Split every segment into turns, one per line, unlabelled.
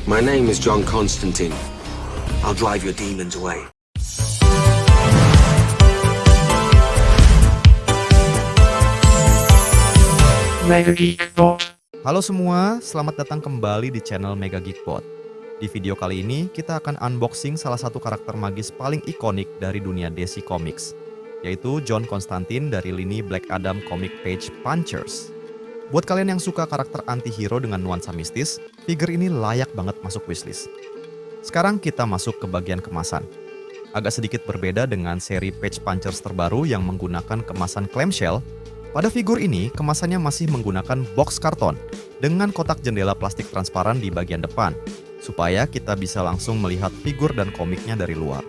My name is John Constantine. I'll drive your demons away.
Mega Geekbot.
Halo semua, selamat datang kembali di channel Mega Geekbot. Di video kali ini, kita akan unboxing salah satu karakter magis paling ikonik dari dunia DC Comics, yaitu John Constantine dari lini Black Adam Comic Page Punchers. Buat kalian yang suka karakter anti-hero dengan nuansa mistis, figure ini layak banget masuk wishlist. Sekarang kita masuk ke bagian kemasan. Agak sedikit berbeda dengan seri Page Punchers terbaru yang menggunakan kemasan clamshell. Pada figur ini, kemasannya masih menggunakan box karton dengan kotak jendela plastik transparan di bagian depan, supaya kita bisa langsung melihat figur dan komiknya dari luar.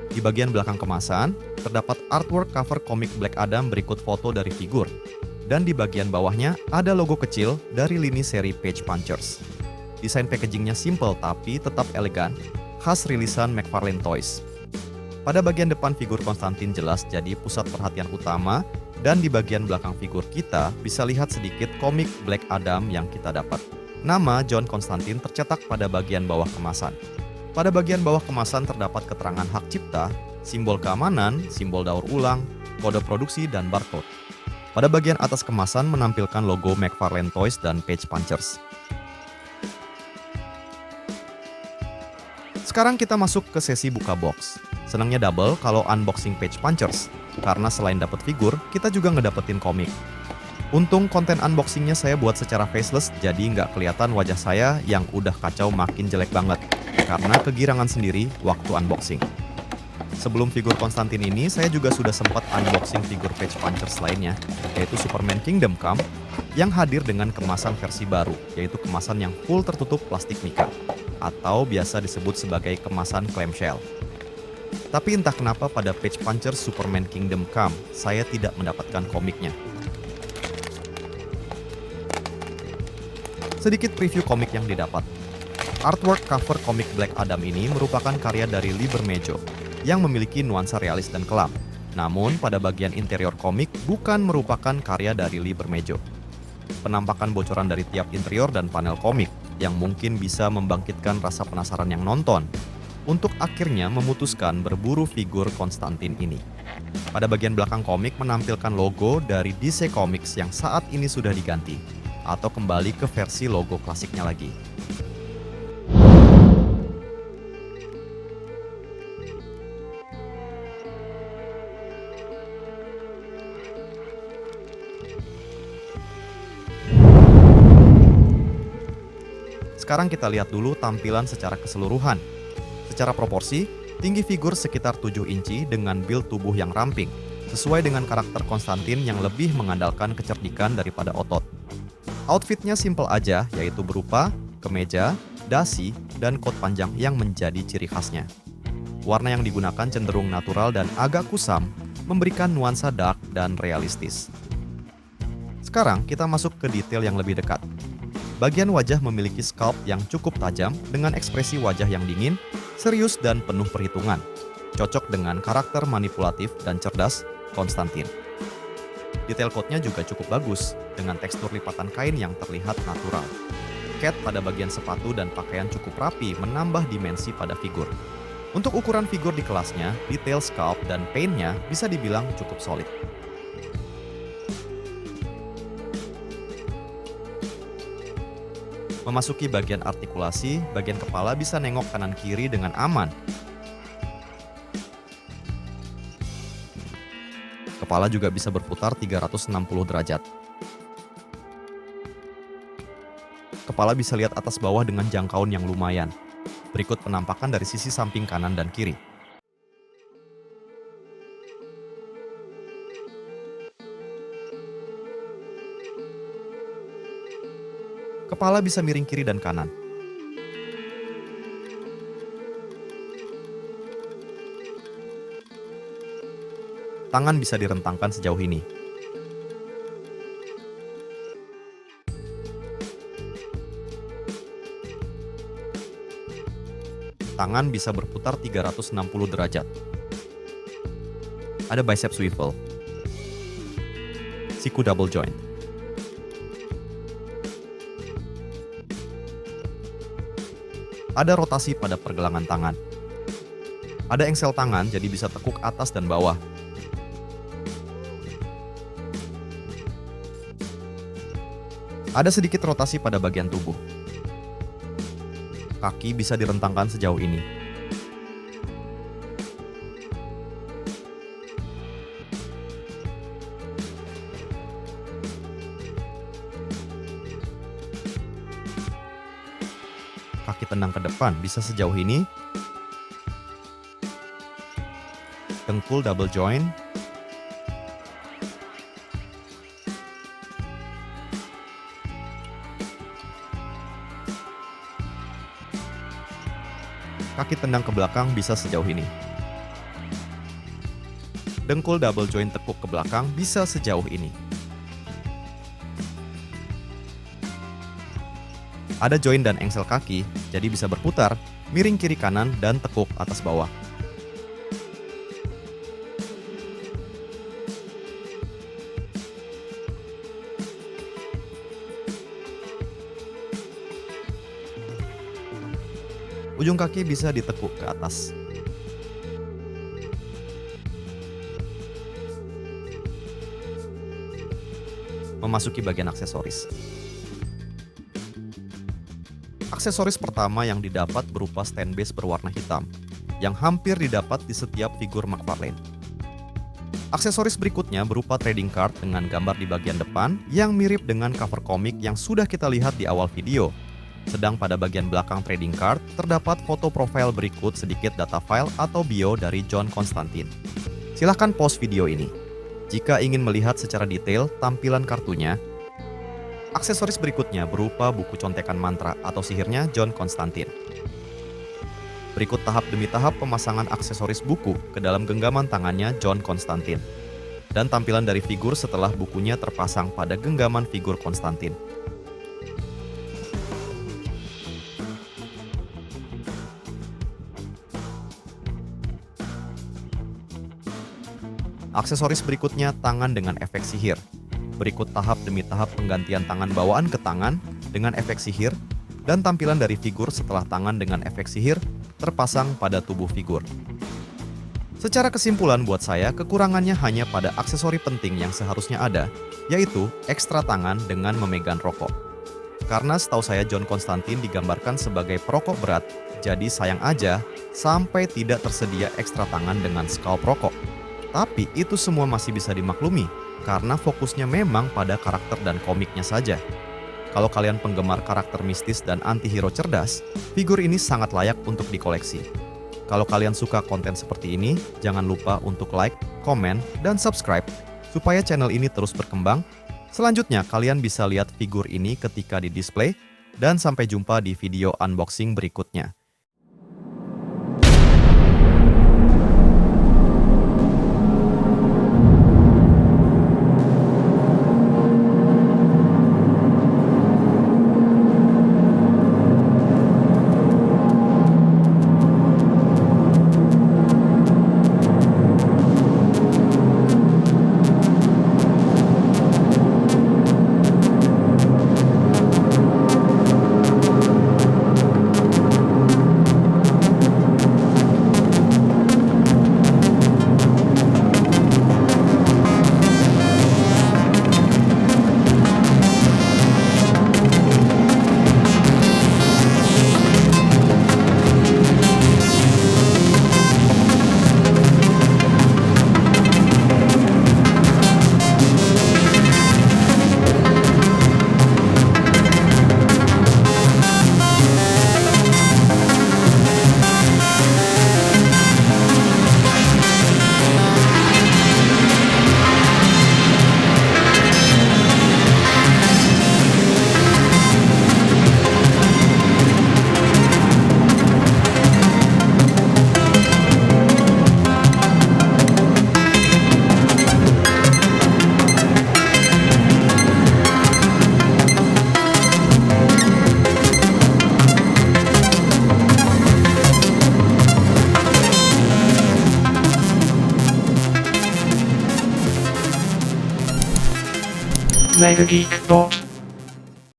Di bagian belakang kemasan, terdapat artwork cover komik Black Adam berikut foto dari figur. Dan di bagian bawahnya ada logo kecil dari lini seri Page Punchers. Desain packagingnya simple tapi tetap elegan, khas rilisan McFarlane Toys. Pada bagian depan figur Constantine jelas jadi pusat perhatian utama, dan di bagian belakang figur kita bisa lihat sedikit komik Black Adam yang kita dapat. Nama John Constantine tercetak pada bagian bawah kemasan. Pada bagian bawah kemasan terdapat keterangan hak cipta, simbol keamanan, simbol daur ulang, kode produksi, dan barcode. Pada bagian atas kemasan menampilkan logo McFarlane Toys dan Page Punchers. Sekarang kita masuk ke sesi buka box. Senangnya double kalau unboxing Page Punchers, karena selain dapat figur, kita juga ngedapetin komik. Untung konten unboxingnya saya buat secara faceless, jadi nggak kelihatan wajah saya yang udah kacau makin jelek banget, karena kegirangan sendiri waktu unboxing. Sebelum figur Constantine ini, saya juga sudah sempat unboxing figur Page Punchers lainnya, yaitu Superman Kingdom Come, yang hadir dengan kemasan versi baru, yaitu kemasan yang full tertutup plastik mica, atau biasa disebut sebagai kemasan clamshell. Tapi entah kenapa pada Page Punchers Superman Kingdom Come, saya tidak mendapatkan komiknya. Sedikit preview komik yang didapat. Artwork cover komik Black Adam ini merupakan karya dari Lee Bermejo, yang memiliki nuansa realis dan kelam. Namun, pada bagian interior komik bukan merupakan karya dari Lee Bermejo. Penampakan bocoran dari tiap interior dan panel komik, yang mungkin bisa membangkitkan rasa penasaran yang nonton, untuk akhirnya memutuskan berburu figur Constantine ini. Pada bagian belakang komik menampilkan logo dari DC Comics yang saat ini sudah diganti, atau kembali ke versi logo klasiknya lagi. Sekarang kita lihat dulu tampilan secara keseluruhan. Secara proporsi, tinggi figur sekitar 7 inci dengan build tubuh yang ramping, sesuai dengan karakter Constantine yang lebih mengandalkan kecerdikan daripada otot. Outfitnya simple aja, yaitu berupa kemeja, dasi, dan coat panjang yang menjadi ciri khasnya. Warna yang digunakan cenderung natural dan agak kusam, memberikan nuansa dark dan realistis. Sekarang kita masuk ke detail yang lebih dekat. Bagian wajah memiliki sculpt yang cukup tajam dengan ekspresi wajah yang dingin, serius dan penuh perhitungan. Cocok dengan karakter manipulatif dan cerdas Constantine. Detail coatnya juga cukup bagus dengan tekstur lipatan kain yang terlihat natural. Cat pada bagian sepatu dan pakaian cukup rapi menambah dimensi pada figur. Untuk ukuran figur di kelasnya, detail sculpt dan paintnya bisa dibilang cukup solid. Memasuki bagian artikulasi, bagian kepala bisa nengok kanan kiri dengan aman. Kepala juga bisa berputar 360 derajat. Kepala bisa lihat atas bawah dengan jangkauan yang lumayan. Berikut penampakan dari sisi samping kanan dan kiri. Kepala bisa miring kiri dan kanan. Tangan bisa direntangkan sejauh ini. Tangan bisa berputar 360 derajat. Ada bicep swivel. Siku double joint. Ada rotasi pada pergelangan tangan. Ada engsel tangan, jadi bisa tekuk atas dan bawah. Ada sedikit rotasi pada bagian tubuh. Kaki bisa direntangkan sejauh ini. Kaki tendang ke depan bisa sejauh ini. Dengkul double joint. Kaki tendang ke belakang bisa sejauh ini. Dengkul double joint tekuk ke belakang bisa sejauh ini. Ada joint dan engsel kaki, jadi bisa berputar, miring kiri kanan, dan tekuk atas bawah. Ujung kaki bisa ditekuk ke atas. Memasuki bagian aksesoris. Aksesoris pertama yang didapat berupa stand base berwarna hitam, yang hampir didapat di setiap figur McFarlane. Aksesoris berikutnya berupa trading card dengan gambar di bagian depan yang mirip dengan cover komik yang sudah kita lihat di awal video. Sedang pada bagian belakang trading card terdapat foto profil berikut sedikit data file atau bio dari John Constantine. Silahkan pause video ini jika ingin melihat secara detail tampilan kartunya. Aksesoris berikutnya berupa buku contekan mantra atau sihirnya John Constantine. Berikut tahap demi tahap pemasangan aksesoris buku ke dalam genggaman tangannya John Constantine. Dan tampilan dari figur setelah bukunya terpasang pada genggaman figur Constantine. Aksesoris berikutnya tangan dengan efek sihir. Berikut tahap demi tahap penggantian tangan bawaan ke tangan dengan efek sihir dan tampilan dari figur setelah tangan dengan efek sihir terpasang pada tubuh figur. Secara kesimpulan buat saya, kekurangannya hanya pada aksesori penting yang seharusnya ada, yaitu ekstra tangan dengan memegang rokok. Karena setahu saya John Constantine digambarkan sebagai perokok berat, jadi sayang aja sampai tidak tersedia ekstra tangan dengan scalp rokok. Tapi itu semua masih bisa dimaklumi, karena fokusnya memang pada karakter dan komiknya saja. Kalau kalian penggemar karakter mistis dan anti-hero cerdas, figur ini sangat layak untuk dikoleksi. Kalau kalian suka konten seperti ini, jangan lupa untuk like, komen, dan subscribe, supaya channel ini terus berkembang. Selanjutnya, kalian bisa lihat figur ini ketika di display, dan sampai jumpa di video unboxing berikutnya.
MegaGeek.com